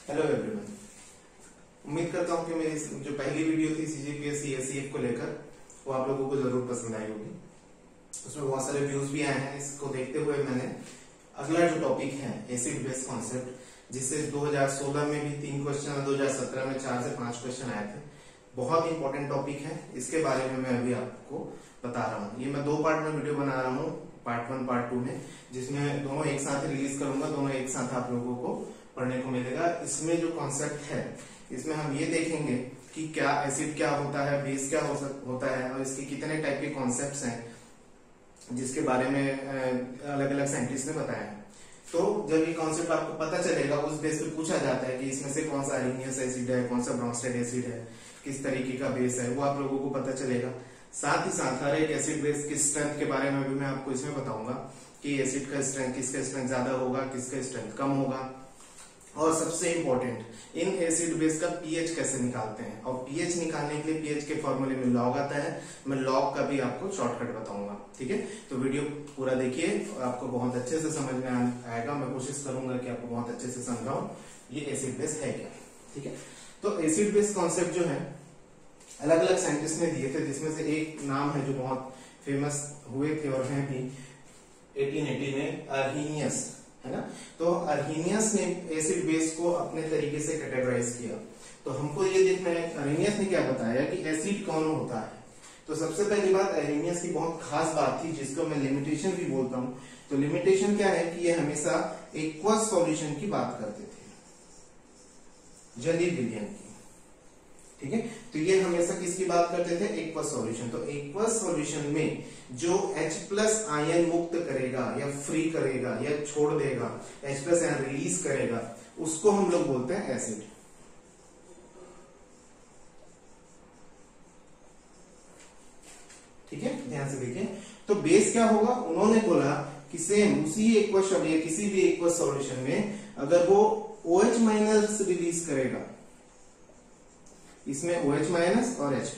Hello everyone. उम्मीद करता हूँ कि मेरी जो पहली वीडियो थी सीजीपीएससी एसीएफ को लेकर वो आप लोगों को जरूर पसंद आई होगी। उसमें बहुत सारे व्यूज भी आए हैं। इसको देखते हुए मैंने अगला जो टॉपिक है एसिड बेस कॉन्सेप्ट, जिससे 2016 में भी 3 क्वेश्चन और 2017 में 4 से 5 क्वेश्चन आए थे, बहुत इंपॉर्टेंट टॉपिक है। इसके बारे में मैं अभी आपको बता रहा हूँ। ये मैं 2 पार्ट में वीडियो बना रहा हूँ, पार्ट 1 पार्ट 2 में, जिसमें दोनों एक साथ रिलीज करूंगा, दोनों एक साथ आप लोगों को पढ़ने को मिलेगा। इसमें जो कॉन्सेप्ट है इसमें हम ये देखेंगे कि क्या एसिड क्या होता है, बेस क्या होता है और इसके कितने टाइप के कॉन्सेप्ट्स हैं जिसके बारे में अलग अलग साइंटिस्ट ने बताया है। तो जब ये कॉन्सेप्ट आपको पता चलेगा, उस बेस पे पूछा जाता है कि इसमें से कौन सा अरीनियस एसिड है, कौन सा ब्रॉन्स्टेड एसिड है, किस तरीके का बेस है, वो आप लोगों को पता चलेगा। साथ ही साथ हर एक एसिड बेस की स्ट्रेंथ के बारे में भी मैं आपको इसमें बताऊंगा कि एसिड का स्ट्रेंथ, किसका स्ट्रेंथ ज्यादा होगा, किसका स्ट्रेंथ कम होगा। और सबसे इंपॉर्टेंट, इन एसिड बेस का पीएच कैसे निकालते हैं, और पीएच निकालने के लिए पीएच के फॉर्मूले में लॉग आता है। मैं लॉग का भी आपको शॉर्टकट बताऊंगा। ठीक है, तो वीडियो पूरा देखिए, आपको बहुत अच्छे से समझ में आएगा। मैं कोशिश करूंगा कि आपको बहुत अच्छे से समझाऊं ये एसिड बेस है क्या। ठीक है, तो एसिड बेस कॉन्सेप्ट जो है अलग अलग साइंटिस्ट ने दिए थे, जिसमें से एक नाम है जो बहुत फेमस हुए थे और हैं भी 1880 में, अर्हीनियस, है ना। तो अर्हीनियस ने एसिड बेस को अपने तरीके से कैटेगराइज किया। तो हमको ये देखना है अर्हीनियस ने क्या बताया कि एसिड कौन होता है। तो सबसे पहली बात, अर्हीनियस की बहुत खास बात थी जिसको मैं लिमिटेशन भी बोलता हूं। तो लिमिटेशन क्या है कि ये हमेशा एक्वस सॉल्यूशन की बात करते थे, जलीय विलयन की। ठीक है, तो ये हमेशा किसकी बात करते थे, एक्वस सॉल्यूशन। तो एक्वस सॉल्यूशन में जो H+ आयन मुक्त करेगा या फ्री करेगा या छोड़ देगा, H+ आयन रिलीज करेगा, उसको हम लोग बोलते हैं एसिड। ठीक है, ध्यान से देखिए। तो बेस क्या होगा, उन्होंने बोला कि सेम उसी एक्वस या किसी भी एक्वस सॉल्यूशन में अगर वो OH- रिलीज करेगा, इसमें OH- और H+,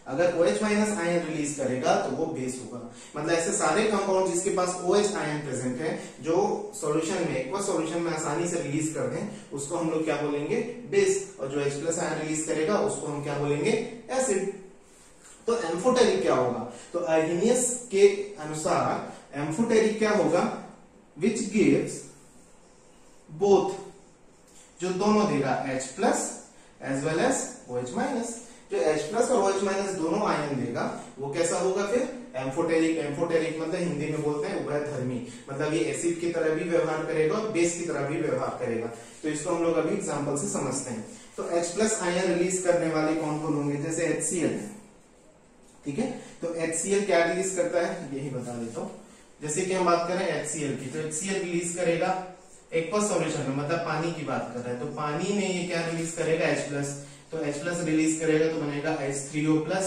अगर OH- आयन रिलीज करेगा तो वो बेस होगा। मतलब ऐसे सारे कंपाउंड जिसके पास OH आयन प्रेजेंट है, जो सॉल्यूशन में, एक्वस सॉल्यूशन में आसानी से रिलीज कर दें, उसको हम लोग क्या बोलेंगे, बेस। और जो H+ आयन रिलीज करेगा उसको हम क्या बोलेंगे, एसिड। तो एम्फोटेरिक क्या होगा, तो अर्हीनियस के अनुसार एम्फोटेरिक क्या होगा, विच गिव्स बोथ, जो दोनों देगा, H+ as well as OH-। जो H+ और OH- दोनों आयन देगा वो कैसा होगा फिर, एम्फोटेरिक। एम्फोटेरिक मतलब हिंदी में बोलते हैं उभयधर्मी, मतलब ये एसिड की तरह भी व्यवहार करेगा और बेस की तरह भी व्यवहार करेगा। तो इसको हम लोग अभी एग्जांपल से समझते हैं। तो H+ आयन रिलीज करने वाले कौन कौन होंगे, जैसे HCl है। ठीक है, तो HCl क्या रिलीज करता है, यही बता देता हूं। जैसे कि हम बात करें HCl की, तो HCl रिलीज करेगा एक्वस सॉल्यूशन में, मतलब पानी की बात कर रहे हैं, तो पानी में ये क्या रिलीज करेगा, H+। तो H+ रिलीज करेगा तो बनेगा H3O+,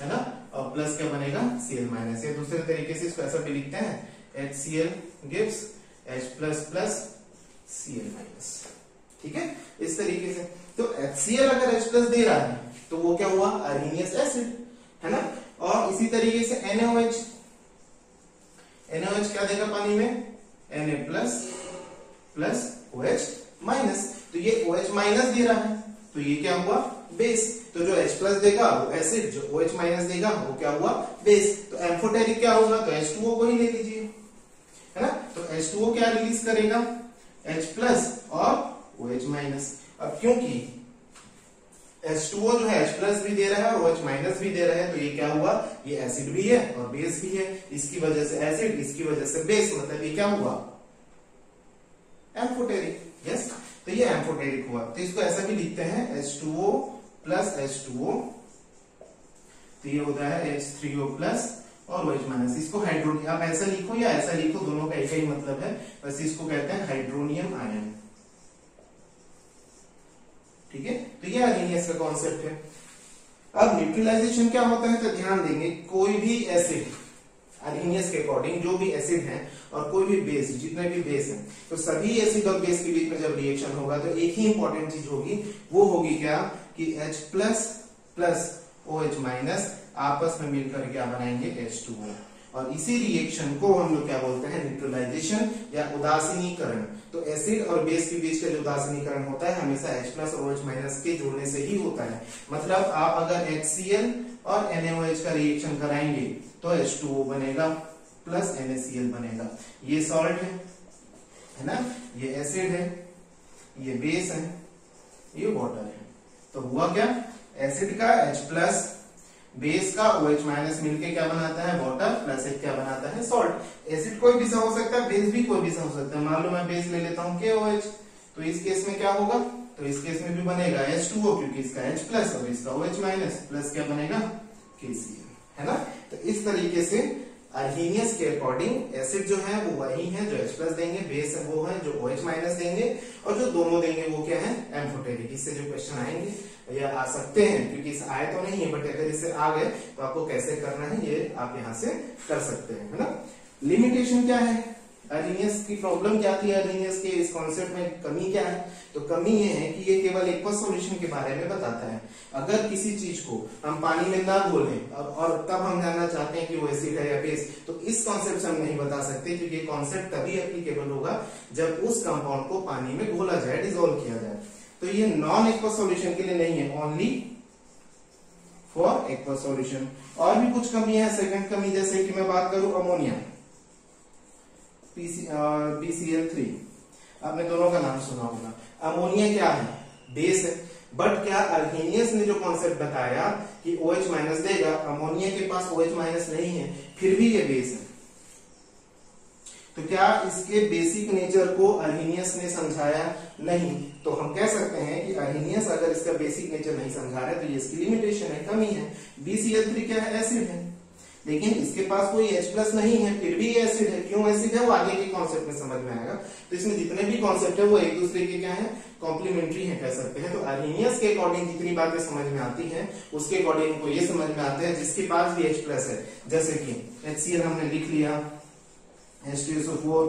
है ना, और प्लस क्या बनेगा, Cl-। या दूसरे तरीके से इसको ऐसा भी लिखते हैं, HCl gives H++ Cl-। ठीक है, इस तरीके से। तो HCl अगर H+ दे रहा है तो वो क्या हुआ, अर्हीनियस एसिड, है ना। और इसी तरीके से NaOH, NaOH क्या देगा पानी में, Na+ प्लस OH-। तो ये OH- दे रहा है तो ये क्या हुआ, बेस। तो जो H+ देगा वो एसिड, जो OH- देगा वो क्या हुआ, बेस। तो एम्फोटेरिक क्या होगा, तो H2O को ही ले लीजिए, है ना। तो H2O क्या रिलीज करेगा, H+ और OH-। अब क्योंकि H2O जो है H+ भी दे रहा है और OH- भी दे रहा है, तो ये क्या हुआ, ये एसिड भी है और बेस भी है। इसकी वजह से एसिड, इसकी वजह से बेस, मतलब ये क्या हुआ, एम्फोटेरिक। यस, तो ये एम्फोटेरिक हुआ। तो इसको ऐसा भी लिखते हैं, H2O प्लस H2O, तो ये होता है H3O+ और OH-। इसको हाइड्रोनियम, आप ऐसा लिखो या ऐसा लिखो, दोनों का एक ही मतलब है, बस इसको कहते हैं हाइड्रोनियम आयन। ठीक है, तो ये अर्हीनियस का कॉन्सेप्ट है। अब न्यूट्रलाइजेशन क्या होता है, तो ध्यान देंगे, कोई भी एसिड अर्हीनियस के अकॉर्डिंग जो भी एसिड है और कोई भी बेस, जितने भी बेस हैं, तो सभी एसिड और बेस के बीच में जब रिएक्शन होगा तो एक ही इंपॉर्टेंट चीज होगी, वो होगी क्या, कि H+ प्लस OH- आपस में मिलकर क्या बनाएंगे, H2O। और इसी रिएक्शन को हम लोग क्या बोलते हैं, न्यूट्रलाइजेशन या उदासीनीकरण। तो एसिड और बेस के बीच का जो उदासीनीकरण होता है हमेशा H+ और OH- के जोड़ने से ही होता है। मतलब आप अगर HCl और NaOH का रिएक्शन कराएंगे तो H2O बनेगा प्लस NaCl बनेगा। ये सॉल्ट है ना, ये एसिड है, ये बेस है, ये वाटर है। तो हुआ क्या, एसिड का H+ बेस का OH- मिलके क्या बनाता है, वाटर, प्लस एक क्या बनाता है, सॉल्ट। एसिड कोई भी सा हो सकता है, बेस भी कोई भी सा हो सकता है। मान लो मैं बेस ले लेता हूं KOH, तो इस केस में क्या होगा, तो इस केस में भी बनेगा H2O क्योंकि इसका H+ और इसका OH- प्लस क्या बनेगा, KCl, है ना। तो इस तरीके से अर्हीनियस के अकॉर्डिंग एसिड जो है वो वही है जो H+ देंगे, बेस वो है जो OH- देंगे, और जो दोनों देंगे वो क्या है, एम्फोटेरिक। इससे जो क्वेश्चन आएंगे या आ सकते हैं, क्योंकि इस आए तो नहीं है, बट अगर इससे आ गए तो आपको कैसे करना है ये आप यहाँ से कर सकते हैं, है ना। लिमिटेशन क्या है, अर्हीनियस की प्रॉब्लम क्या थी, अर्हीनियस के इस कॉन्सेप्ट में कमी क्या है, तो कमी ये है कि ये केवल एक्वस सॉल्यूशन के बारे में बताता है। अगर किसी चीज को हम पानी में ना घोलें और तब हम जानना चाहते हैं कि वो एसिड है या बेस, तो इस कॉन्सेप्ट से हम नहीं बता सकते, क्योंकि ये कॉन्सेप्ट तभी एप्लीकेबल होगा जब उस कंपाउंड को पानी में घोला जाए, डिसॉल्व किया जाए। तो ये नॉन एक्वस सॉल्यूशन के लिए नहीं है, ओनली फॉर एक्वस सॉल्यूशन। और भी कुछ कमी है। सेकंड कमी जैसे कि मैं बात करूं अमोनिया, BCl3, आपने दोनों का नाम सुना होगा। अमोनिया क्या है, बेस है, बट क्या अर्हीनियस ने जो कॉन्सेप्ट बताया कि OH- देगा, अमोनिया के पास OH- नहीं है, फिर भी ये बेस है। तो क्या इसके बेसिक नेचर को अर्हीनियस ने समझाया, नहीं। तो हम कह सकते हैं कि अर्हीनियस अगर इसका बेसिक नेचर नहीं समझा रहा है तो ये इसकी लिमिटेशन है, कमी है। BCl3 क्या है, एसिड है, लेकिन इसके पास कोई H+ नहीं है, फिर भी ये एसिड है। क्यों एसिड है, वो आगे के कॉन्सेप्ट में समझ में आएगा। तो इसमें जितने भी कॉन्सेप्ट है वो एक दूसरे के क्या है, कॉम्प्लीमेंट्री है, कह सकते हैं। तो अर्हीनियस के अकॉर्डिंग जितनी बातें समझ में आती हैं उसके अकॉर्डिंग को ये समझ में आते हैं जिसके पास भी H+ है। जैसे कि HCl हमने लिख लिया, H2SO4,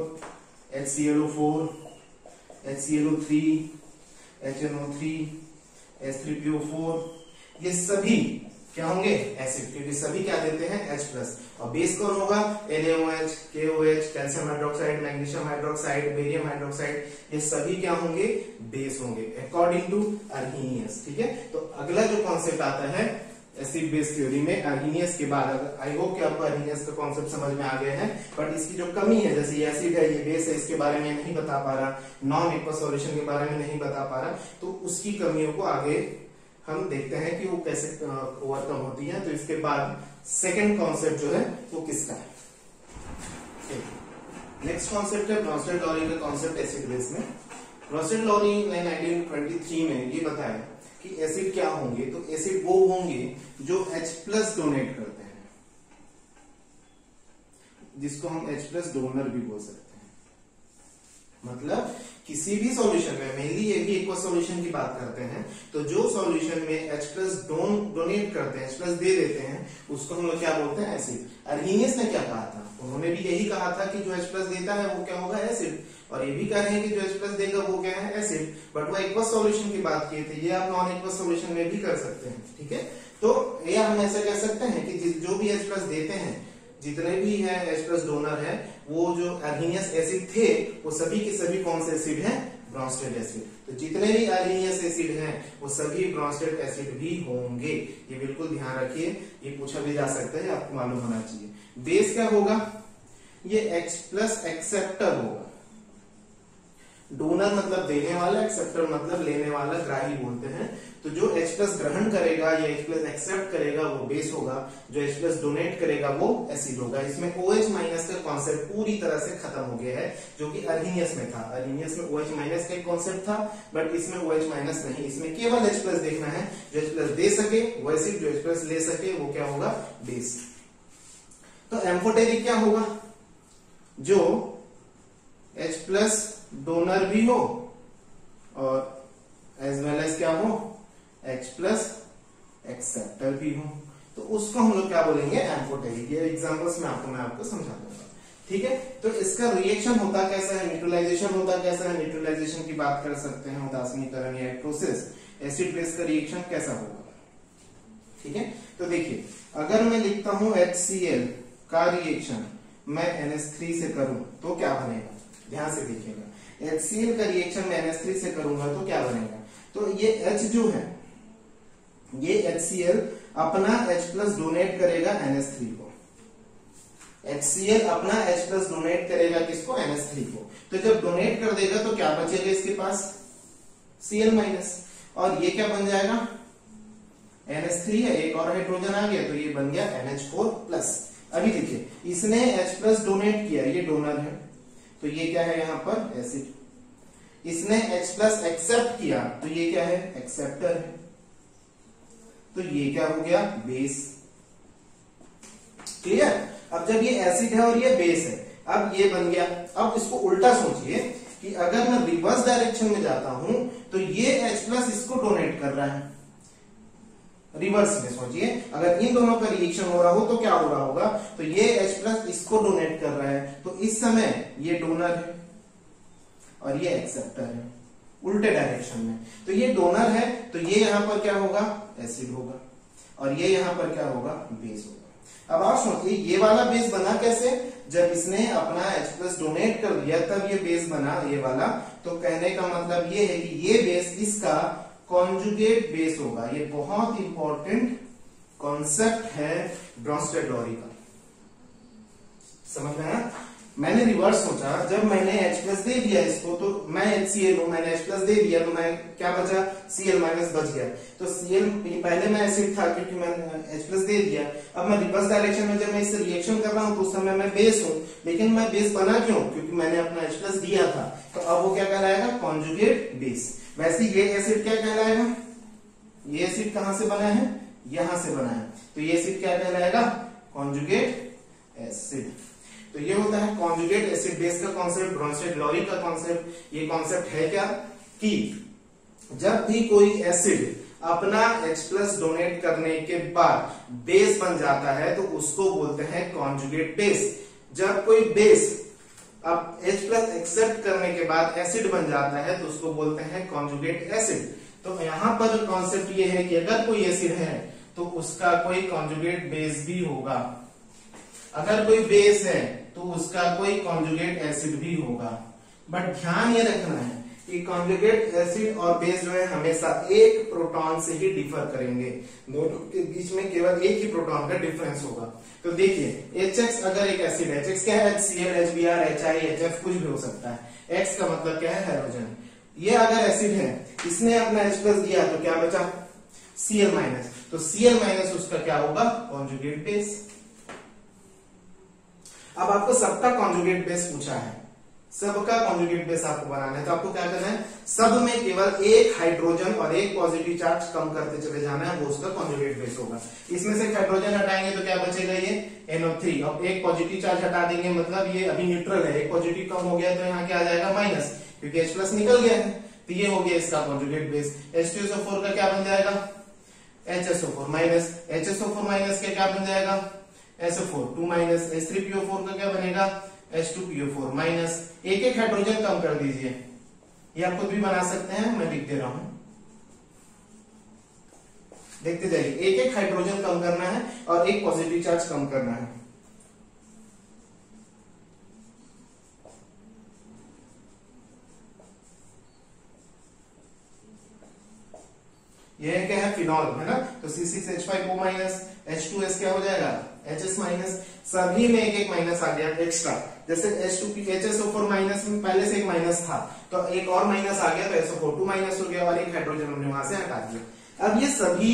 HClO4, HClO3, HNO3, H3PO4, ये सभी क्या होंगे, एसिड, क्योंकि सभी क्या देते हैं, H+। और बेस कौन होगा, NaOH, KOH, calcium hydroxide, magnesium hydroxide, barium hydroxide, ये सभी क्या होंगे, बेस होंगे अकॉर्डिंग टू अर्हीनियस। ठीक है, तो अगला जो कॉन्सेप्ट आता है एसिड बेस थ्योरी में अर्हीनियस के बाद, आई होप कि आपको अर्हीनियस का कॉन्सेप्ट समझ में आ गया है। बट इसकी जो कमी है, जैसे ये एसिड है, ये बेस है, इसके बारे में नहीं बता पा रहा, नॉन एक्वस सॉल्यूशन के बारे में नहीं बता पा रहा, तो उसकी कमियों को आगे हम देखते हैं कि वो कैसे ओवरकम होती है। तो इसके बाद सेकंड कॉन्सेप्ट जो है वो किसका है, नेक्स्ट कॉन्सेप्ट है ब्रॉन्स्टेड-लॉरी का कॉन्सेप्ट एसिड बेस में। ब्रॉन्स्टेड-लॉरी ने 1923 में ये बताया कि एसिड क्या होंगे, तो एसिड वो होंगे जो H+ डोनेट करते हैं, जिसको हम H+ डोनर भी बोल सकते हैं। मतलब किसी भी सॉल्यूशन में, मेनली ये भी एक्वस सॉल्यूशन की बात करते हैं, तो जो सॉल्यूशन में H+ डोनेट करते हैं, H+ दे देते हैं, उसको हम लोग क्या बोलते हैं, एसिड। अर्हीनियस ने क्या कहा था, उन्होंने भी यही कहा था कि जो H+ देता है वो क्या होगा, एसिड। और ये भी कह रहे हैं कि जो H+ देगा वो क्या है, एसिड। बट वो एक्वस सॉल्यूशन की बात किए थे, ये आप नॉन एक्वस सॉल्यूशन में भी कर सकते हैं। ठीक है, तो ये हम ऐसा कह सकते हैं कि जो भी H+ देते हैं, जितने भी है H+ डोनर है, वो जो अर्हीनियस एसिड थे वो सभी के सभी कौन से एसिड हैं, ब्रॉन्स्टेड एसिड। तो जितने भी अर्हीनियस एसिड हैं वो सभी ब्रॉन्स्टेड एसिड भी होंगे, ये बिल्कुल ध्यान रखिए, ये पूछा भी जा सकता है, आपको मालूम होना चाहिए। बेस क्या होगा, ये H+ एक्सेप्टर होगा। डोनर मतलब देने वाला, एक्सेप्टर मतलब लेने वाला, ग्राही बोलते हैं। तो जो H+ ग्रहण करेगा या H+ एक्सेप्ट करेगा वो बेस होगा, जो H+ डोनेट करेगा वो एसिड होगा। इसमें OH- का कॉन्सेप्ट पूरी तरह से खत्म हो गया है, जो कि अर्हीनियस में था। अर्हीनियस में OH- का कॉन्सेप्ट था, बट इसमें OH- नहीं, इसमें केवल H+ देखना है। जो H+ दे सके वो एसिड, जो H+ ले सके वो क्या होगा, बेस। तो एम्फोटेरिक क्या होगा, जो H+ डोनर भी हो और एज वेल एज क्या हो, H+ एक्सेप्टर भी हो, तो उसको हम लोग क्या बोलेंगे, एम्फोटेरिक। ये एग्जांपल्स में आपको समझा दूंगा। ठीक है, तो इसका रिएक्शन होता कैसा है, न्यूट्रलाइजेशन होता कैसा है, न्यूट्रलाइजेशन की बात कर सकते हैं, उदासीनीकरण या प्रोसेस, एसिड बेस का रिएक्शन कैसा होगा। ठीक है, तो देखिए, अगर मैं लिखता हूं HCl का रिएक्शन मैं NH3 से करूं तो क्या बनेगा, ध्यान से देखिएगा। HCl का रिएक्शन मैं NH3 से करूंगा तो क्या बनेगा, तो ये H जो है ये HCl अपना H+ डोनेट करेगा NH3 को, HCl अपना H+ डोनेट करेगा किसको, NH3 को। तो जब डोनेट कर देगा तो क्या बचेगा इसके पास, Cl-, और ये क्या बन जाएगा, NH3 है, एक और हाइड्रोजन आ गया तो ये बन गया NH4+। अभी देखिए इसने H+ डोनेट किया, ये डोनर है, तो ये क्या है यहाँ पर एसिड। इसने H+ एक्सेप्ट किया तो ये क्या है, एक्सेप्टर है, तो ये क्या हो गया, बेस। क्लियर। अब जब ये एसिड है और ये बेस है, अब ये बन गया। अब इसको उल्टा सोचिए कि अगर मैं रिवर्स डायरेक्शन में जाता हूं तो ये H+ इसको डोनेट कर रहा है। रिवर्स में सोचिए, अगर इन दोनों का रिएक्शन हो रहा हो तो क्या हो रहा होगा, तो ये H+ इसको डोनेट कर रहा है, तो इस समय ये डोनर है और ये एक्सेप्टर है, उल्टे डायरेक्शन में। तो ये डोनर है तो ये यहां पर क्या होगा, एसिड होगा, और ये यहां पर क्या होगा, बेस होगा। अब आप सोचिए ये वाला बेस बना कैसे, जब इसने अपना H+ डोनेट कर दिया तब ये बेस बना, ये वाला। तो कहने का मतलब ये है कि ये बेस इसका कॉन्जुगेट बेस होगा। ये बहुत इंपॉर्टेंट कॉन्सेप्ट है ब्रोंस्टेड-लॉरी का, समझ में आया। मैंने रिवर्स सोचा, जब मैंने H+ दे दिया इसको, तो मैं HCl हूं, मैंने H+ दे दिया तो मैं क्या बचा, Cl- बच गया। तो Cl पहले मैं एसिड था क्योंकि मैंने H+ दे दिया। अब मैं रिवर्स डायरेक्शन में जब मैं इससे रिएक्शन कर रहा हूं तो उस समय मैं बेस हूं, लेकिन मैं बेस बना क्यों, क्योंकि मैंने अपना H+ दिया था। तो अब वो क्या कहलाएगा, कॉन्जुगेट बेस। वैसे ये एसिड क्या कहलाएगा, ये एसिड कहां से बना है, यहां से बना है, तो ये एसिड क्या कहलाएगा, कॉन्जुगेट एसिड। तो ये होता है कॉन्जुगेट एसिड बेस का कॉन्सेप्ट, ब्रोंस्टेड-लॉरी का कॉन्सेप्ट। ये कॉन्सेप्ट है क्या कि जब भी कोई एसिड अपना H+ डोनेट करने के बाद बेस बन जाता है तो उसको बोलते हैं कॉन्जुगेट बेस। जब कोई बेस अब H+ एक्सेप्ट करने के बाद एसिड बन जाता है तो उसको बोलते हैं कॉन्जुगेट एसिड। तो यहां पर कॉन्सेप्ट ये है कि अगर कोई एसिड है तो उसका कोई कॉन्जुगेट बेस भी होगा, अगर कोई बेस है तो उसका कोई कॉन्जुगेट एसिड भी होगा। बट ध्यान ये रखना है कि कॉन्जुगेट एसिड और बेस जो है हमेशा एक प्रोटॉन से ही डिफर करेंगे, दोनों के बीच में केवल एक ही प्रोटॉन का डिफरेंस होगा। तो देखिए HX अगर एक एसिड है, HX क्या है, HCl, HBr, HI, HF कुछ भी हो सकता है। X का मतलब क्या है, हाइड्रोजन। ये अगर एसिड है, इसने अपना H+ दिया तो क्या बचा, Cl-, तो Cl- उसका क्या होगा, कॉन्जुगेट बेस। अब आपको सबका कॉन्जुगेट बेस पूछा है, सबका कॉन्जुगेट बेस आपको बनाना है, तो आपको क्या करना है, सब में केवल एक हाइड्रोजन और एक पॉजिटिव चार्ज कम करते चले जाना है, वो उसका कॉन्जुगेट बेस होगा। इसमें से हाइड्रोजन हटाएंगे तो क्या बचेगा, ये NO3। अब एक पॉजिटिव चार्ज हटा देंगे, मतलब ये अभी न्यूट्रल है, एक पॉजिटिव कम हो गया तो यहाँ क्या आ जाएगा, माइनस, क्योंकि H+ निकल गया है। तो ये हो गया इसका कॉन्जुगेट बेस। H2SO4 का क्या बन जाएगा, HSO4-, HSO4- का क्या बन जाएगा, SO4 2-, H3PO4 का क्या बनेगा, H2PO4-। एक एक हाइड्रोजन कम कर दीजिए, ये आप खुद भी बना सकते हैं, मैं लिख दे रहा हूं, देखते जाइए। एक एक हाइड्रोजन कम करना है और एक पॉजिटिव चार्ज कम करना है। ये क्या है, फिनॉल है ना, तो C6H5O-, H2S क्या हो जाएगा, HS-। सभी में एक एक माइनस आ गया एक्स्ट्रा, जैसे HSO4- में पहले से एक माइनस था तो एक और माइनस आ गया तो SO4 2- हो गया और एक हाइड्रोजन हमने वहां से हटा दिया। अब ये सभी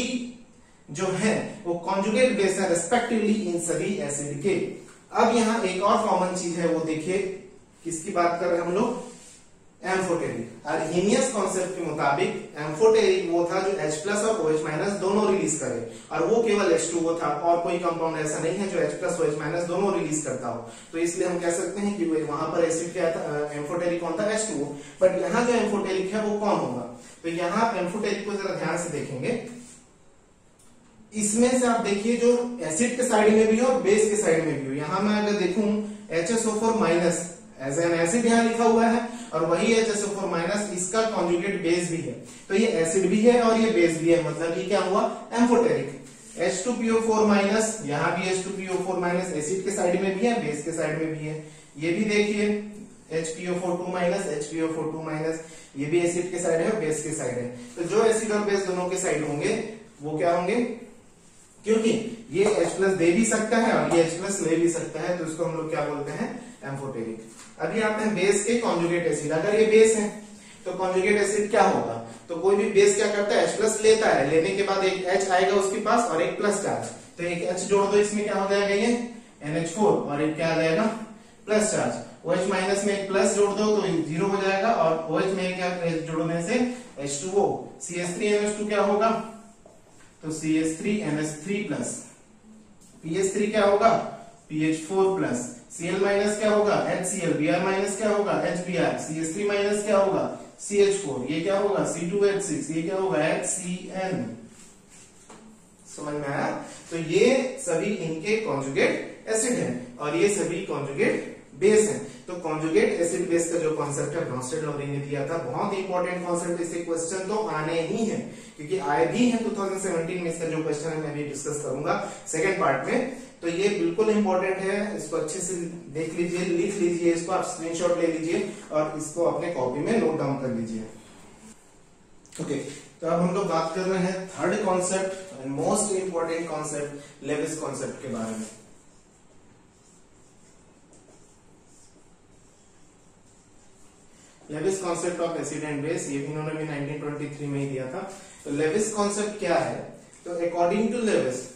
जो है वो कॉन्जुगेट बेस है रेस्पेक्टिवली इन सभी एसिड के। अब यहाँ एक और कॉमन चीज है, वो देखिए किसकी बात कर रहे हैं हम लोग, एम्फोटेरिक। अर्हेनियस कॉन्सेप्ट के मुताबिक एम्फोटेरिक वो था जो H+ और OH- दोनों रिलीज करे, और वो केवल H2O था, और कोई कंपाउंड ऐसा नहीं है जो H+ OH- दोनों रिलीज करता हो। तो इसलिए हम कह सकते हैं कि वहां पर एसिड क्या था, एम्फोटेरिक कौन था, H2O। बट यहाँ जो एम्फोटेरिक है वो कौन होगा, तो यहाँ आप एम्फोटेरिक को जरा ध्यान से देखेंगे, इसमें से आप देखिए जो एसिड के साइड में भी हो और बेस के साइड में भी हो। यहां मैं अगर देखूं HSO4- एज एन एसिड यहाँ लिखा हुआ है, और वही HSO4- इसका कॉन्जुगेट बेस भी है। तो ये एसिड भी है और ये बेस भी है, मतलब ये क्या हुआ, एम्फोटेरिक। H2PO4 माइनस, यहाँ भी H2PO4 माइनस, एसिड के साइड में भी है, बेस के साइड में भी है। ये भी देखिए HPO4 माइनस, HPO4 माइनस, ये भी एसिड के साइड है, बेस के साइड है। तो जो एसिड और बेस दोनों के साइड होंगे वो क्या होंगे, क्योंकि ये H प्लस दे भी सकता है और ये H प्लस ले भी सकता है, तो इसको हम लोग क्या बोलते हैं, एम्फोटेरिक। अभी आते हैं बेस के कॉन्जुगेट एसिड। अगर ये बेस है तो कॉन्जुगेट एसिड क्या होगा, तो कोई भी बेस क्या करता है, H प्लस लेता है, लेने के बाद एक H आएगा उसके पास और एक प्लस चार्ज, तो एक H जोड़ दो, इसमें क्या हो जाएगा, ये NH4 और एक क्या आ जाएगा, प्लस चार्ज। OH माइनस में एक प्लस जोड़ दो तो 0 हो जाएगा और OH में क्या जोड़ने से H2O, CH3NH2 क्या होगा, तो CH3NH3 प्लस, PH3 क्या होगा, PH4 प्लस, Cl माइनस क्या होगा, HCl, Br माइनस क्या होगा, HBr, CH3 माइनस क्या होगा, CH4, ये क्या होगा, C2H6, ये क्या होगा, HCN। समझ में आया? तो ये सभी इनके कॉन्जुगेट एसिड हैं और ये सभी कॉन्जुगेट बेस है। तो कॉन्जुगेट एसिड बेस का जो कॉन्सेप्ट है ब्रॉन्स्टेड लॉरी ने दिया था, बहुत इंपॉर्टेंट कॉन्सेप्ट, इससे क्वेश्चन तो आने ही है, क्योंकि आए भी है 2017 में। इसका जो क्वेश्चन है मैं भी डिस्कस करूंगा सेकंड पार्ट में। तो ये बिल्कुल इंपॉर्टेंट है, इसको अच्छे से देख लीजिए, लिख लीजिए, इसको आप स्क्रीनशॉट ले लीजिए और इसको अपने कॉपी में नोट डाउन कर लीजिए। ओके, तो अब हम लोग बात कर रहे हैं third concept and most important concept, Lewis concept के बारे में। Lewis concept of acid and base, ये भी इन्होंने भी 1923 में ही दिया था। तो लेविस कॉन्सेप्ट क्या है, तो अकॉर्डिंग टू लेविस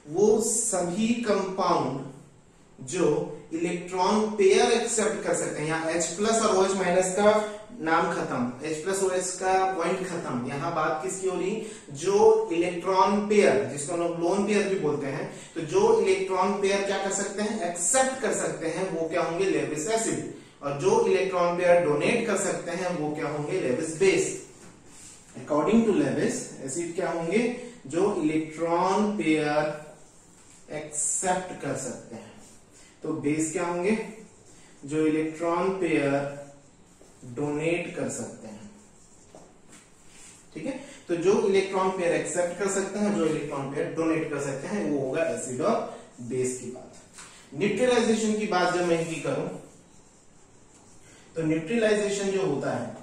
वो सभी कंपाउंड जो इलेक्ट्रॉन पेयर एक्सेप्ट कर सकते हैं, यहाँ H प्लस और OH माइनस का नाम खत्म, H प्लस OH का पॉइंट खत्म, यहाँ बात किसकी हो रही, जो इलेक्ट्रॉन पेयर, जिसको लोग लोन पेयर भी बोलते हैं, तो जो इलेक्ट्रॉन पेयर क्या कर सकते हैं, एक्सेप्ट कर सकते हैं, वो क्या होंगे, लेविस एसिड। और जो इलेक्ट्रॉन पेयर डोनेट कर सकते हैं वो क्या होंगे, Lewis base. According to Lewis acid क्या होंगे, जो इलेक्ट्रॉन पेयर एक्सेप्ट कर सकते हैं, तो बेस क्या होंगे, जो इलेक्ट्रॉन पेयर डोनेट कर सकते हैं। ठीक है, तो जो इलेक्ट्रॉन पेयर एक्सेप्ट कर सकते हैं, जो इलेक्ट्रॉन पेयर डोनेट कर सकते हैं, वो होगा एसिड और बेस की बात। न्यूट्रलाइजेशन की बात जब मैं इनकी करूं, तो न्यूट्रलाइजेशन जो होता है,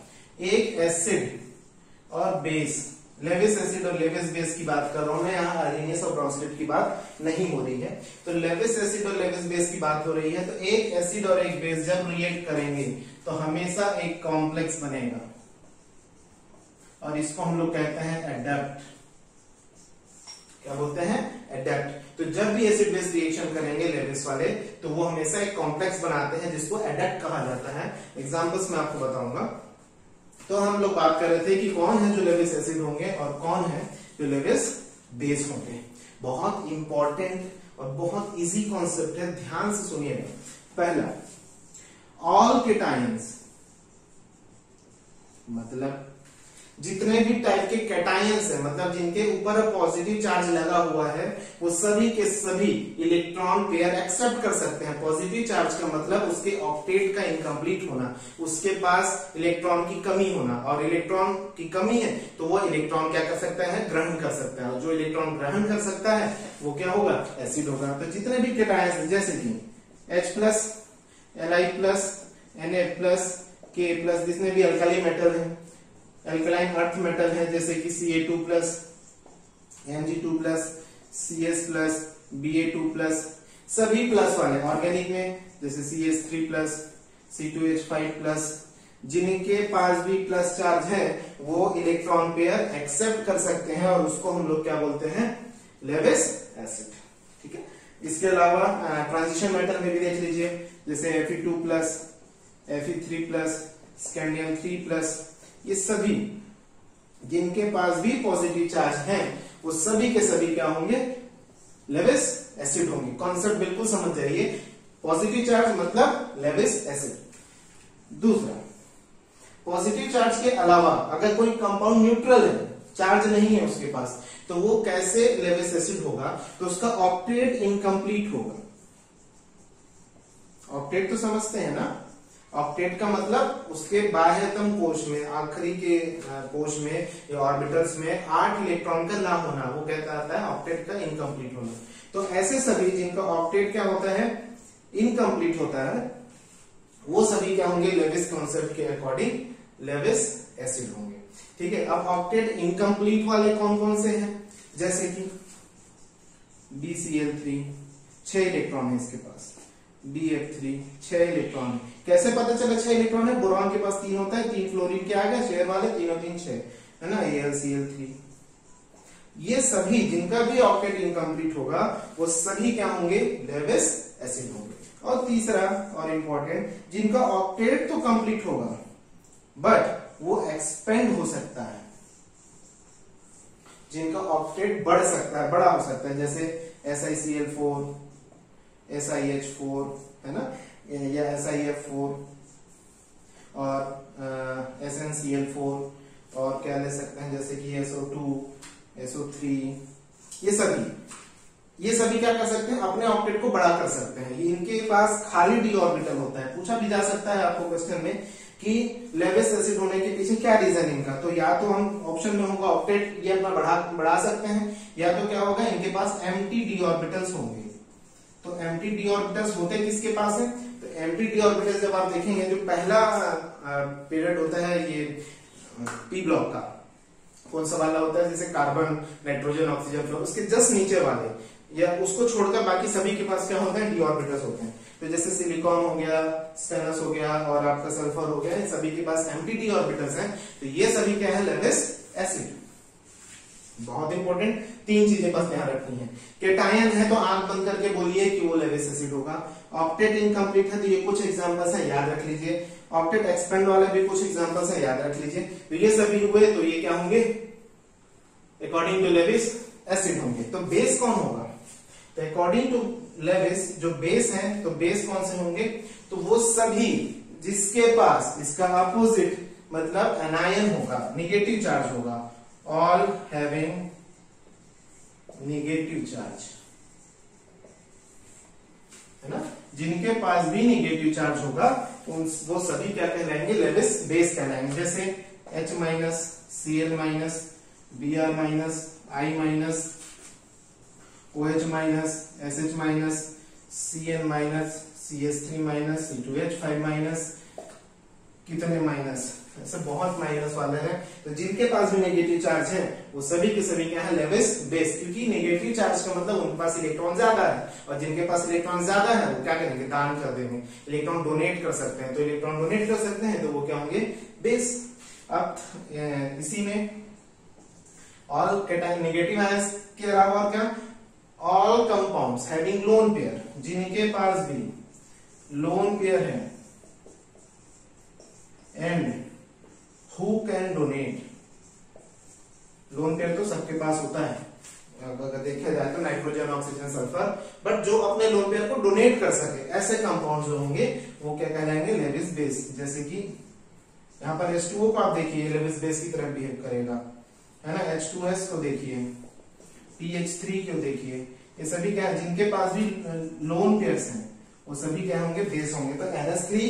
एक एसिड और बेस, लेविस एसिड और लेविस बेस की बात कर रहा हूं मैं, यहाँ आर्हेनियस और ब्रॉन्स्टेड की बात नहीं हो रही है। तो लेविस एसिड और लेविस बेस की बात हो रही है। तो एक एसिड और एक बेस जब रिएक्ट करेंगे तो हमेशा एक कॉम्प्लेक्स बनेगा और इसको हम लोग कहते हैं एडेप्ट। क्या बोलते हैं, एडेप्ट। तो जब भी एसिड बेस रिएक्शन करेंगे लेविस वाले, तो वो हमेशा एक कॉम्प्लेक्स बनाते हैं जिसको एडेप्ट कहा जाता है। एग्जांपल्स मैं आपको बताऊंगा। तो हम लोग बात कर रहे थे कि कौन है जो लेविस एसिड होंगे और कौन है जो लेविस बेस होंगे। बहुत इंपॉर्टेंट और बहुत इजी कॉन्सेप्ट है, ध्यान से सुनिएगा। पहला, ऑल केटायंस, मतलब जितने भी टाइप के कैटायंस है, मतलब जिनके ऊपर पॉजिटिव चार्ज लगा हुआ है, वो सभी के सभी इलेक्ट्रॉन पेयर एक्सेप्ट कर सकते हैं। पॉजिटिव चार्ज का मतलब उसके ऑक्टेट का इनकम्प्लीट होना, उसके पास इलेक्ट्रॉन की कमी होना, और इलेक्ट्रॉन की कमी है तो वो इलेक्ट्रॉन क्या कर सकता है, ग्रहण कर सकता है। और जो इलेक्ट्रॉन ग्रहण कर सकता है वो क्या होगा, एसिड होगा। तो जितने भी कैटायंस जैसे कि H plus, Li plus, Na plus, K plus, जितने भी अल्काली मेटल है, अल्कलाइन अर्थ मेटल है, जैसे कि Ca2 plus, Mg2 plus, Cs plus, Ba2 plus, सभी प्लस वाले। ऑर्गेनिक में जैसे CH3 प्लस, C2H5 प्लस, जिनके पास भी प्लस चार्ज है वो इलेक्ट्रॉन पेयर एक्सेप्ट कर सकते हैं और उसको हम लोग क्या बोलते हैं, लेविस एसिड। ठीक है, इसके अलावा ट्रांजिशन मेटल में भी देख लीजिए, जैसे Fe2 plus, Fe3 plus, scandium 3 plus, ये सभी जिनके पास भी पॉजिटिव चार्ज है वो सभी के सभी क्या होंगे, लेविस एसिड होंगे। कॉन्सेप्ट बिल्कुल समझ जाइए, पॉजिटिव चार्ज मतलब लेविस एसिड। दूसरा, पॉजिटिव चार्ज के अलावा अगर कोई कंपाउंड न्यूट्रल है, चार्ज नहीं है उसके पास, तो वो कैसे लेविस एसिड होगा, तो उसका ऑक्टेट इनकम्प्लीट होगा। ऑक्टेट तो समझते हैं ना, ऑक्टेट का मतलब उसके बाह्यतम कोश में, आखिरी के कोश में या ऑर्बिटल्स में 8 इलेक्ट्रॉन का ना होना, वो कहता आता है ऑक्टेट का इनकम्प्लीट होना। तो ऐसे सभी जिनका ऑक्टेट क्या होता है, इनकम्प्लीट होता है, वो सभी क्या होंगे, लेविस कॉन्सेप्ट के अकॉर्डिंग लेविस एसिड होंगे। ठीक है, अब ऑक्टेट इनकम्प्लीट वाले कौन कौन से हैं, जैसे कि BCl3 6 इलेक्ट्रॉन है इसके पास, BF3 6 इलेक्ट्रॉन है। कैसे पता चला 6 इलेक्ट्रॉन है, बोरॉन के पास 3 होता है, 3 फ्लोरीन के आ गए, शेयर वाले 3 और 3 6 है ना, AlCl3। ये सभी जिनका भी ऑक्टेट इनकम्प्लीट होगा वो सभी क्या होंगे, लेविस एसिड होंगे। और तीसरा और इंपॉर्टेंट, जिनका ऑक्टेट तो कंप्लीट होगा बट वो एक्सपेंड हो सकता है, जिनका ऑक्टेट बढ़ सकता है, बड़ा हो सकता है, जैसे SiCl4, SiH4 है ना, या SiF4 और SnCl4, और क्या ले सकते हैं जैसे कि SO2, SO3, ये सभी क्या कर सकते हैं, अपने ऑक्टेट को बड़ा कर सकते हैं। इनके पास खाली डी ऑर्बिटल होता है। पूछा भी जा सकता है आपको क्वेश्चन में कि लेविस एसिड होने के पीछे क्या रीजन इनका, तो या तो हम ऑप्शन में होगा ऑक्टेट ये अपना बढ़ा सकते हैं, या तो क्या होगा इनके पास एम्प्टी डी ऑर्बिटल्स होंगे। तो एम्प्टी डी ऑर्बिटल्स होते किसके पास है, तो एम्प्टी डी ऑर्बिटल्स जब आप देखेंगे, जो पहला पीरियड होता है ये पी ब्लॉक का, कौन सा वाला होता है, जैसे कार्बन, नाइट्रोजन, ऑक्सीजन फ्लोर, उसके जस्ट नीचे वाले, या उसको छोड़कर बाकी सभी के पास क्या होता है, डी ऑर्बिटल्स होते हैं। तो जैसे सिलिकॉन हो गया, स्टेनस हो गया और आपका सल्फर हो गया, इन सभी के पास एम्प्टी डी ऑर्बिटल्स हैं। तो ये सभी क्या है, लेविस एसिड। बहुत इंपॉर्टेंट 3 चीजें बस ध्यान रखनी है। केटायन है तो आंख बंद करके बोलिए कि वो लेविस एसिड होगा। ऑक्टेट इनकम्प्लीट है तो ये कुछ एग्जांपल्स है, याद रख लीजिए। ऑक्टेट एक्सपेंड वाले भी कुछ एग्जांपल्स है, याद रख लीजिए। तो ये सभी हुए, तो ये क्या होंगे, अकॉर्डिंग टू लेविस एसिड होंगे। तो बेस कौन होगा, तो अकॉर्डिंग टू लेविस जो बेस है, तो बेस कौन से होंगे, तो वो सभी जिसके पास इसका अपोजिट मतलब एनायन होगा, निगेटिव चार्ज होगा, ऑल हैविंग निगेटिव चार्ज, है ना, जिनके पास भी निगेटिव चार्ज होगा वो सभी क्या कहलाएंगे, लेविस बेस कहलाएंगे। जैसे H-, Cl-, Br-, I-, OH-, SH-, Cl-, CH3-, C2H5-, कितने माइनस, ऐसे बहुत माइनस वाले हैं। तो जिनके पास भी नेगेटिव चार्ज है वो सभी के सभी क्या है, लेविस बेस, क्योंकि नेगेटिव चार्ज का मतलब उनके पास इलेक्ट्रॉन ज्यादा है, और जिनके पास इलेक्ट्रॉन ज्यादा है वो क्या करेंगे, दान कर देंगे, इलेक्ट्रॉन डोनेट कर सकते हैं। तो इलेक्ट्रॉन डोनेट कर सकते हैं तो वो क्या होंगे, बेस। अब इसी में ऑल कैटायन नेगेटिव आयंस के अलावा और क्या, all compounds having lone pair, जिनके पास भी लोन पेयर है, and who can donate, lone pair तो सबके पास होता है अगर देखा जाए तो, नाइट्रोजन, ऑक्सीजन, सल्फर, बट जो अपने लोन पेयर को डोनेट कर सके, ऐसे कंपाउंड जो होंगे वो क्या कहलाएंगे, लेविस बेस। जैसे कि यहाँ पर H2O को आप देखिए, लेविस बेस की तरह बिहेव करेगा, है ना। H2S को देखिए, PH3 को देखिए, ये सभी क्या है, जिनके पास भी लोन पेयर्स हैं वो सभी क्या होंगे, बेस होंगे। तो NH3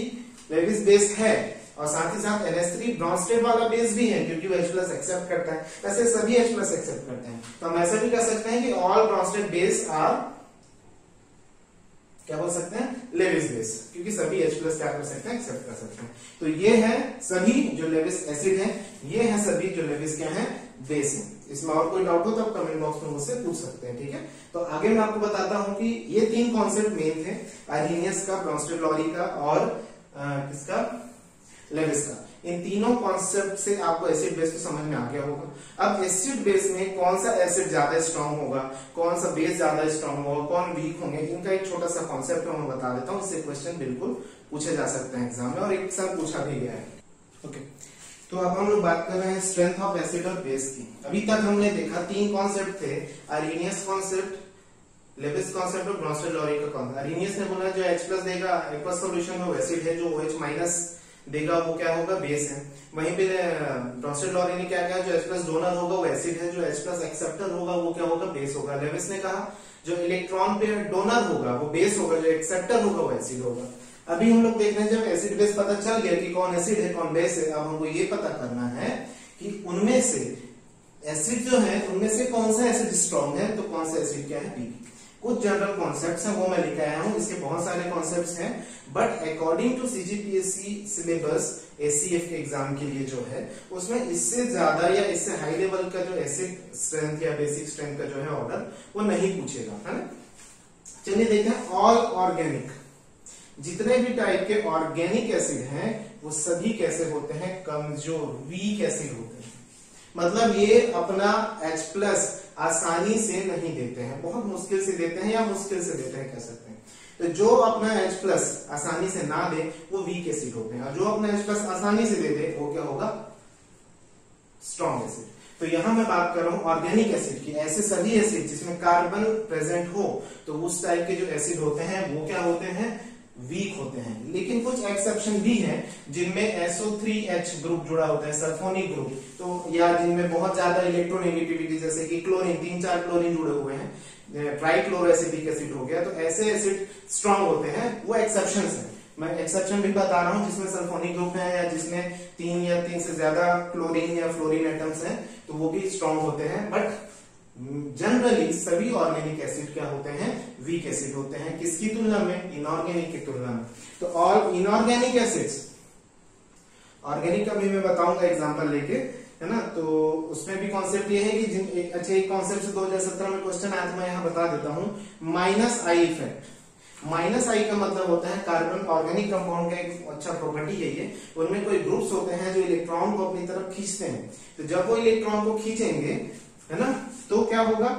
लेविस बेस है, और साथ ही साथ NH3 ब्रॉन्स्टेड वाला बेस भी है, क्योंकि वो H+ एक्सेप्ट करता है। वैसे सभी H+ एक्सेप्ट करते हैं, तो हम ऐसा भी कर सकते हैं कि ऑल ब्रॉन्स्टेड बेस आर, क्या बोल सकते हैं, लेविस बेस, क्योंकि सभी H+ क्या कर सकते हैं, एक्सेप्ट कर सकते हैं। तो ये है सभी जो लेविस एसिड है, ये है सभी जो लेविस क्या है, बेस है। इसमें और कोई डाउट हो तो आप कमेंट बॉक्स में मुझसे पूछ सकते हैं, ठीक है। तो आगे मैं आपको बताता हूं कि ये 3 कॉन्सेप्ट मेन थे, आर्हेनियस का, ब्रॉन्स्टेड-लॉरी का और किसका, लेविस का। इन तीनों कॉन्सेप्ट से आपको एसिड बेस को समझ में आ गया होगा। अब एसिड बेस में कौन सा एसिड ज्यादा स्ट्रांग होगा, कौन सा बेस ज्यादा स्ट्रांग होगा, कौन वीक होंगे, इनका एक छोटा सा कॉन्सेप्ट मैं बता देता हूँ। इससे क्वेश्चन बिल्कुल पूछे जा सकते हैं एग्जाम में, और एक साल पूछा भी गया है। ओके, तो अब हम लोग बात कर रहे हैं स्ट्रेंथ ऑफ एसिड और बेस की। अभी तक हमने देखा 3 कॉन्सेप्ट थे, आर्हेनियस कॉन्सेप्ट, लेविस कॉन्सेप्ट और ब्रॉन्स्टेड-लॉरी का कॉन्सेप्ट। आर्हेनियस ने बोला जो H+ देगा एक्वस सॉल्यूशन में वो एसिड है, जो OH- देगा वो क्या होगा, बेस है। वहीं पे ब्रॉन्स्टेड-लॉरी ने क्या कहा, जो H+ डोनर होगा वो एसिड है, जो H+ एक्सेप्टर होगा वो क्या होगा, बेस होगा। लेविस ने कहा जो इलेक्ट्रॉन पे डोनर होगा वो बेस होगा, जो एक्सेप्टर होगा वो एसिड होगा। अभी हम लोग देख रहे हैं जब एसिड बेस पता चल गया कि कौन एसिड है कौन बेस है, अब हमको ये पता करना है कि उनमें से एसिड जो है उनमें से कौन सा एसिड स्ट्रॉन्ग है तो कौन सा एसिड क्या है वीक। कुछ जनरल कॉन्सेप्ट्स हैं वो मैं लेके आया हूं, इसके बहुत सारे कॉन्सेप्ट्स हैं, but according to CGPSC syllabus ACF के एग्जाम के लिए जो है उसमें इससे ज्यादा या इससे हाई लेवल का जो एसिड स्ट्रेंथ या बेसिक स्ट्रेंथ का जो है ऑर्डर वो नहीं पूछेगा, है ना। चलिए देखते हैं ऑल ऑर्गेनिक, जितने भी टाइप के ऑर्गेनिक एसिड हैं वो सभी कैसे होते हैं, कमजोर वीक एसिड होते हैं। मतलब ये अपना H+ आसानी से नहीं देते हैं, बहुत मुश्किल से देते हैं या मुश्किल से देते हैं कह सकते हैं। तो जो अपना H+ आसानी से ना दे वो वीक एसिड होते हैं, और जो अपना H+ आसानी से दे दे वो क्या होगा, स्ट्रॉन्ग एसिड। तो यहां मैं बात कर रहा हूं ऑर्गेनिक एसिड की, ऐसे सभी एसिड जिसमें कार्बन प्रेजेंट हो तो उस टाइप के जो एसिड होते हैं वो क्या होते हैं, वीक होते हैं। लेकिन कुछ एक्सेप्शन भी हैं जिनमें SO3H ग्रुप जुड़ा होता है, सल्फोनिक ग्रुप, तो या जिनमें बहुत ज्यादा इलेक्ट्रोनेगेटिविटी जैसे कि क्लोरीन, 3-4 क्लोरीन जुड़े हुए हैं, ट्राइक्लोरोएसिटिक एसिड हो गया, तो ऐसे एसिड स्ट्रांग होते हैं, वो एक्सेप्शंस हैं। मैं एक्सेप्शन भी बता रहा हूं जिसमें सल्फोनिक ग्रुप है या जिसमें 3 या 3 से ज्यादा क्लोरीन या फ्लोरीन एटम्स हैं तो वो भी स्ट्रांग होते हैं, बट जनरली सभी ऑर्गेनिक एसिड क्या होते हैं, वीक एसिड होते हैं। किसकी तुलना में, इनऑर्गेनिक की तुलना में। तो ऑल इनऑर्गेनिक एसिड्स, ऑर्गेनिक का भी मैं बताऊंगा एग्जांपल लेके, है ना। तो उसमें भी कॉन्सेप्ट ये है कि अच्छा एक कॉन्सेप्ट से 2017 में क्वेश्चन आया तो मैं यहाँ बता देता हूँ, -I इफेक्ट। -I का मतलब होता है कार्बन, ऑर्गेनिक कंपाउंड का एक अच्छा प्रॉपर्टी है ये, उनमें कोई ग्रुप्स होते हैं जो इलेक्ट्रॉन को अपनी तरफ खींचते हैं, तो जब वो इलेक्ट्रॉन को खींचेंगे, है ना, तो क्या होगा,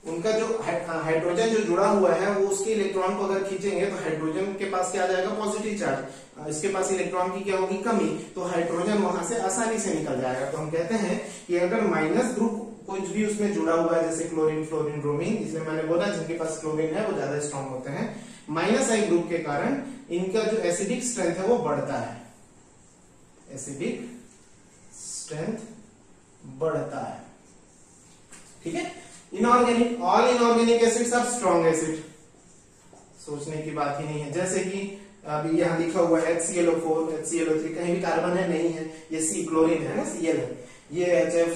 उनका जो हाइड्रोजन जो जुड़ा हुआ है वो उसके इलेक्ट्रॉन को अगर खींचेंगे तो हाइड्रोजन के पास क्या आ जाएगा, पॉजिटिव चार्ज, इसके पास इलेक्ट्रॉन की क्या होगी, कमी, तो हाइड्रोजन वहां से आसानी से निकल जाएगा। तो हम कहते हैं कि अगर माइनस ग्रुप कुछ भी उसमें जुड़ा हुआ है जैसे क्लोरीन, फ्लोरीन, ब्रोमीन, इसलिए मैंने बोला जिनके पास क्लोरीन है वो ज्यादा स्ट्रॉन्ग होते हैं, -I ग्रुप के कारण इनका जो एसिडिक स्ट्रेंथ है वो बढ़ता है, एसिडिक स्ट्रेंथ बढ़ता है, ठीक है। Inorganic, all inorganic acids are strong acid, सोचने की बात ही नहीं है। जैसे कि अभी यहाँ लिखा हुआ है HClO4, HClO3, कहीं भी कार्बन है नहीं है, ये C क्लोरीन है ना, Cl है, ये HF,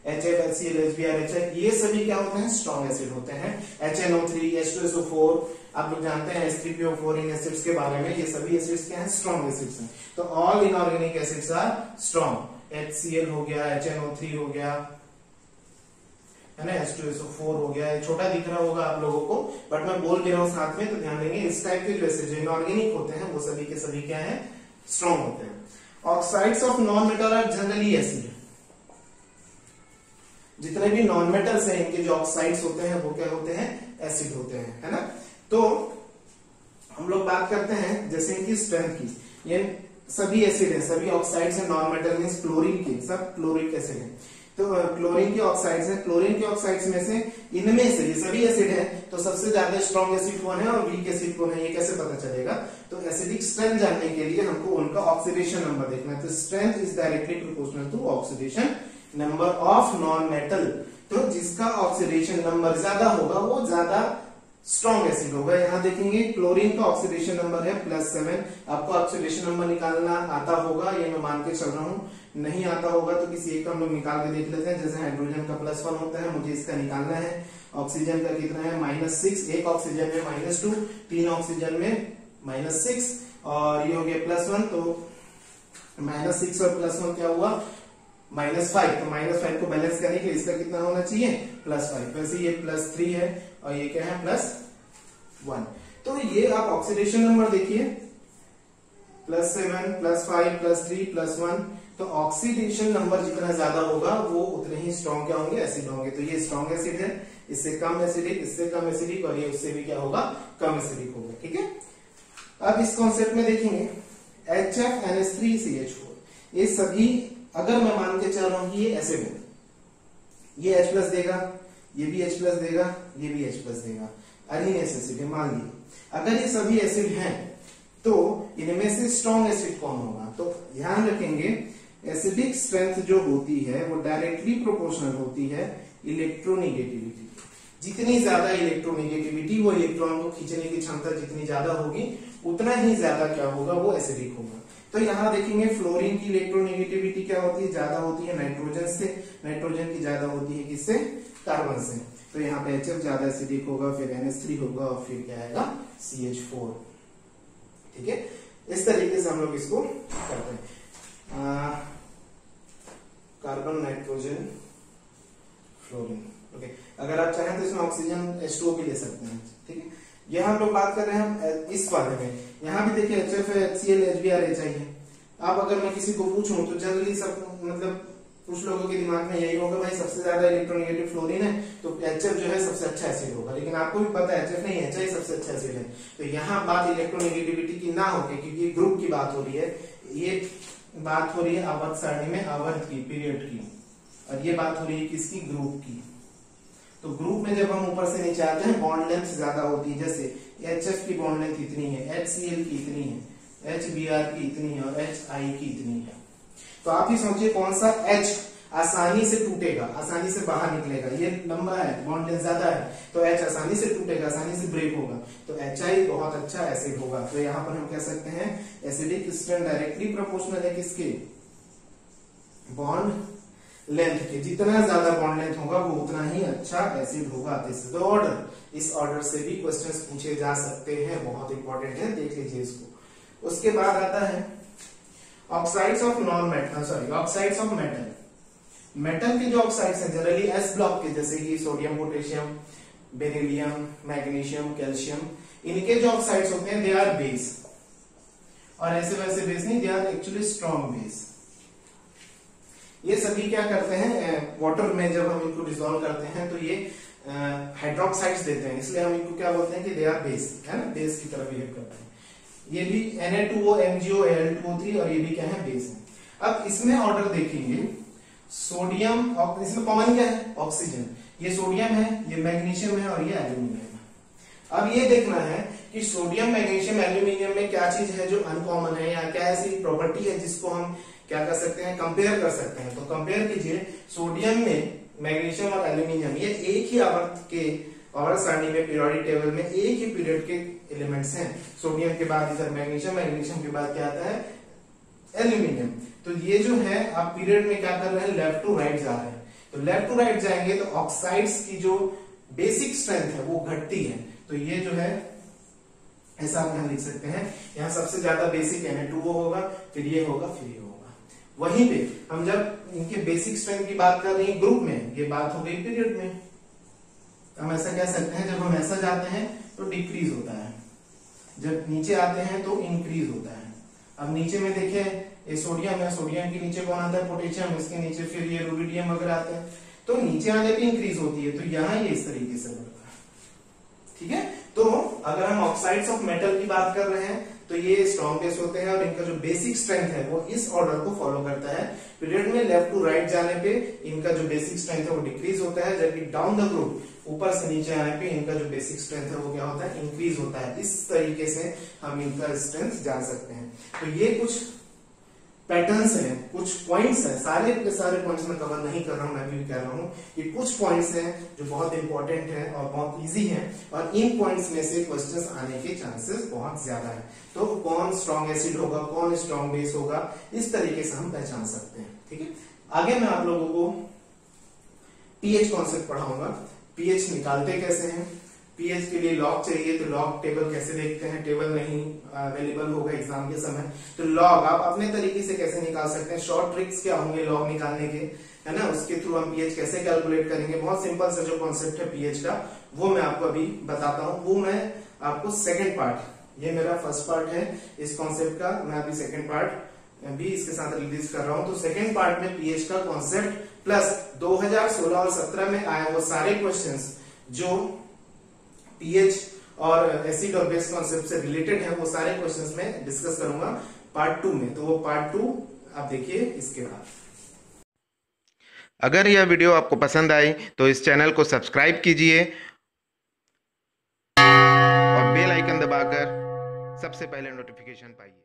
HCl, HBr, HF, ये सभी क्या होते हैं, स्ट्रॉन्ग एसिड होते हैं। HNO3, H2SO4, आप लोग जानते हैं H3PO4, इन एसिड्स के बारे में, ये सभी एसिड्स क्या हैं, स्ट्रॉन्ग एसिड्स हैं। तो all inorganic acids are strong, HCl हो गया, HNO3 हो गया, है ना, H2SO4 हो गया, छोटा दिख रहा होगा आप लोगों को, बट मैं बोल भी रहा हूं साथ में, तो ध्यान देंगे इस टाइप के जो एसिड इनऑर्गेनिक होते हैं वो सभी के सभी क्या है, स्ट्रॉन्ग होते हैं। Oxides of non metal are generally acid, जितने भी नॉन मेटल्स हैं इनके जो ऑक्साइड्स होते हैं वो क्या होते हैं, एसिड होते हैं, है ना। तो हम लोग बात करते हैं जैसे इनकी स्ट्रेंथ की, ये सभी एसिड है, सभी ऑक्साइड्स है, नॉन मेटल मींस क्लोरीन के, सब क्लोरिक एसिड है, तो क्लोरीन के ऑक्साइड्स हैं, क्लोरीन के ऑक्साइड्स में से इनमें से ये सभी एसिड है, तो सबसे ज्यादा स्ट्रॉन्ग एसिड कौन है और वीक एसिड कौन है, ये कैसे पता चलेगा, तो एसिडिक स्ट्रेंथ जानने के लिए हमको उनका ऑक्सीडेशन नंबर देखना है। तो strength is directly proportional to oxidation number of non metal, तो जिसका ऑक्सीडेशन नंबर ज्यादा होगा वो ज्यादा स्ट्रॉन्ग एसिड होगा। यहां देखेंगे क्लोरीन का ऑक्सीडेशन नंबर है +7, आपको ऑक्सीडेशन नंबर निकालना आता होगा, ये मैं मान के चल रहा हूं, नहीं आता होगा तो किसी एक का हम लोग निकाल के देख लेते हैं। जैसे हाइड्रोजन का +1 होता है, मुझे इसका निकालना है, ऑक्सीजन का कितना है, -6, एक ऑक्सीजन में -2, 3 ऑक्सीजन में -6, और ये हो गया +1, तो -6 और +1 क्या हुआ, -5, तो -5 को बैलेंस करने के लिए इसका कितना होना चाहिए, +5, वैसे ये +3 है और ये क्या है, +1। तो ये आप ऑक्सीडेशन नंबर देखिए, +7, +5, +3, +1, तो ऑक्सीडेशन नंबर जितना ज्यादा होगा वो उतने ही स्ट्रॉन्ग क्या होंगे, एसिड होंगे। तो ये स्ट्रॉन्ग एसिड है, इससे कम एसिडिक, इससे कम एसिडिक, और ये उससे भी क्या होगा, कम एसिडिक होगा, ठीक है। अब इस कॉन्सेप्ट में देखेंगे HFNH3CH4, ये सभी अगर मैं मान के चल रहा हूं कि ये एसिड है, ये H+ देगा, ये भी H+ देगा, ये भी H+ देगा, अरीनेस एसिड है मान लीजिए। अगर ये सभी एसिड हैं तो इनमें से स्ट्रॉन्ग एसिड कौन होगा, तो ध्यान रखेंगे एसिडिक स्ट्रेंथ जो होती है वो डायरेक्टली प्रोपोर्शनल होती है इलेक्ट्रोनेगेटिविटी। जितनी ज्यादा इलेक्ट्रोनेगेटिविटी, वो इलेक्ट्रॉन को खींचने की क्षमता जितनी ज्यादा होगी उतना ही ज्यादा क्या होगा, वो एसिडिक होगा। तो यहाँ देखेंगे फ्लोरीन की इलेक्ट्रोनेगेटिविटी क्या होती है, ज्यादा होती है नाइट्रोजन से, नाइट्रोजन की ज्यादा होती है किससे, कार्बन से। तो यहाँ पे HF ज्यादा एसिडिक होगा, फिर NH3 होगा और फिर क्या आएगा CH4। ठीक है, इस तरीके से हम लोग इसको करते हैं, कार्बन नाइट्रोजन फ्लोरीन। ओके, अगर आप चाहें तो इसमें ऑक्सीजन H2O भी ले सकते हैं। ठीक है, यह हम लोग बात कर रहे हैं हम इस वाले में। यहाँ भी देखिए HF है, HCl HBr चाहिए। अब अगर मैं किसी को पूछूं तो जनरली सब मतलब कुछ लोगों के दिमाग में यही होगा भाई सबसे ज्यादा इलेक्ट्रोनेगेटिव फ्लोरीन है तो HF जो है सबसे अच्छा एसिड होगा, लेकिन आपको भी पता है HF नहीं, HI सबसे अच्छा एसिड है। तो यहाँ बात इलेक्ट्रोनेगेटिविटी की ना होके, क्योंकि ग्रुप की बात हो रही है, ये बात हो रही है आवर्त सारणी में आवर्त की, पीरियड की, और ये बात हो रही है किसकी, ग्रुप की। तो ग्रुप में जब हम ऊपर से नीचे आते हैं बॉन्ड लेंथ ज्यादा होती है, जैसे HF की बॉन्ड लेंथ इतनी है, HCl की इतनी है, HBr की इतनी है और HI की इतनी है। तो आप ही सोचिए कौन सा H आसानी से टूटेगा, आसानी से बाहर निकलेगा, ये लंबा है, बॉन्ड लेंथ ज्यादा है, तो H आसानी से टूटेगा, आसानी से ब्रेक होगा, तो HI बहुत अच्छा एसिड होगा। तो यहाँ पर हम कह सकते हैं एसिडिक स्ट्रेंथ डायरेक्टली प्रोपोर्शनल है किसके, बॉन्ड लेंथ के। जितना ज्यादा बॉन्ड लेंथ होगा वो उतना ही अच्छा एसिड होगा। This is the order. इस ऑर्डर से भी क्वेश्चंस पूछे जा सकते हैं, बहुत इंपॉर्टेंट है, देख लीजिए इसको। उसके बाद आता है oxides of non metal, sorry oxides of metal. Metal के जो ऑक्साइड्स हैं जनरली S ब्लॉक के, जैसे कि sodium, potassium, beryllium, magnesium, calcium, इनके जो ऑक्साइड्स होते हैं दे आर बेस, और ऐसे वैसे बेस नहीं, they are actually strong base. ये सभी क्या करते हैं, वाटर में जब हम इनको डिसॉल्व करते हैं तो ये हाइड्रोक्साइड्स देते हैं, इसलिए हम इनको क्या बोलते हैं कि दे आर बेस, है ना, बेस की तरह बिहेव करते हैं। ये भी Na2O, MgO, Al2O3 और ये भी क्या है, बेस है। अब इसमें ऑर्डर देखेंगे, सोडियम, इसमें कॉमन क्या है, ऑक्सीजन, ये सोडियम है, ये मैग्नीशियम है और ये एल्यूमिनियम है। अब ये देखना है कि सोडियम, मैग्नीशियम, एल्यूमिनियम में क्या चीज है जो अनकॉमन है, या क्या ऐसी प्रॉपर्टी है जिसको हम क्या कर सकते हैं, कंपेयर कर सकते हैं। तो कंपेयर कीजिए, सोडियम में मैग्नीशियम और एल्यूमिनियम ये एक ही आवर्त के, आवर्त सारणी में पीरियोडिक टेबल में एक ही पीरियड के एलिमेंट्स हैं। सोडियम के बाद इधर मैग्नीशियम, मैग्नीशियम के बाद क्या आता है, एल्यूमिनियम। तो ये जो है आप पीरियड में क्या कर रहे हैं, लेफ्ट टू राइट जा रहे हैं। तो लेफ्ट टू राइट जाएंगे तो ऑक्साइड्स की जो बेसिक स्ट्रेंथ है वो घटती है। तो ये जो है ऐसा आप यहां लिख सकते हैं, यहाँ सबसे ज्यादा बेसिक Na2O होगा, फिर ये होगा, फिर ये होगा। वहीं पे हम जब इनके बेसिक स्ट्रेंथ की बात कर रहे हैं ग्रुप में, ये बात हो गई पीरियड में। हम ऐसा कह सकते हैं जब हम ऐसा जाते हैं तो डिक्रीज होता है, जब नीचे आते हैं तो इंक्रीज होता है। अब नीचे में देखिए ये सोडियम है, सोडियम के नीचे कौन आता है, पोटेशियम, इसके नीचे फिर ये रुबिडियम वगैरह आते हैं, तो नीचे आने पे इंक्रीज होती है। तो यहाँ ये इस तरीके से बढ़ता है। ठीक है, तो अगर हम ऑक्साइड्स ऑफ मेटल की बात कर रहे हैं तो ये स्ट्रॉन्ग बेस होते हैं और इनका जो बेसिक स्ट्रेंथ है वो इस ऑर्डर को फॉलो करता है। पीरियड में लेफ्ट टू राइट जाने पे इनका जो बेसिक स्ट्रेंथ है वो डिक्रीज होता है, जबकि डाउन द ग्रुप ऊपर से नीचे आने पे इनका जो बेसिक स्ट्रेंथ है वो क्या होता है, इंक्रीज होता है। इस तरीके से हम इनका स्ट्रेंथ जान सकते हैं। तो ये कुछ पैटर्न्स हैं, कुछ पॉइंट्स हैं, सारे के सारे पॉइंट्स में कवर नहीं कर रहा हूं, मैं भी कह रहा हूं कि कुछ पॉइंट्स हैं जो बहुत इंपॉर्टेंट हैं और बहुत इजी हैं, और इन पॉइंट्स में से क्वेश्चंस आने के चांसेस बहुत ज्यादा है। तो कौन स्ट्रॉन्ग एसिड होगा, कौन स्ट्रॉन्ग बेस होगा, इस तरीके से हम पहचान सकते हैं। ठीक है, आगे मैं आप लोगों को पीएच कॉन्सेप्ट पढ़ाऊंगा। पीएच निकालते कैसे हैं, पीएच के लिए लॉग चाहिए तो लॉग टेबल कैसे देखते हैं, टेबल नहीं अवेलेबल होगा एग्जाम के समय, तो लॉग आप अपने तरीके से कैसे निकाल सकते हैं, शॉर्ट ट्रिक्स क्या होंगे लॉग निकालने के, है ना, उसके थ्रू हम पीएच कैसे कैलकुलेट करेंगे। बहुत सिंपल सा जो कॉन्सेप्ट है पीएच का वो मैं आपको अभी बताता हूँ। वो मैं आपको सेकेंड पार्ट, ये मेरा फर्स्ट पार्ट है इस कॉन्सेप्ट का, मैं अभी सेकेंड पार्ट भी इसके साथ रिलीज कर रहा हूं। तो सेकेंड पार्ट में पीएच का कॉन्सेप्ट प्लस 2016 और 17 में आए वो सारे क्वेश्चंस जो पीएच और एसिड और बेस कॉन्सेप्ट से रिलेटेड है, वो सारे क्वेश्चंस में डिस्कस करूंगा पार्ट 2 में। तो वो पार्ट 2 आप देखिए इसके बाद। अगर यह वीडियो आपको पसंद आई तो इस चैनल को सब्सक्राइब कीजिए और बेल आइकन दबाकर सबसे पहले नोटिफिकेशन पाइए।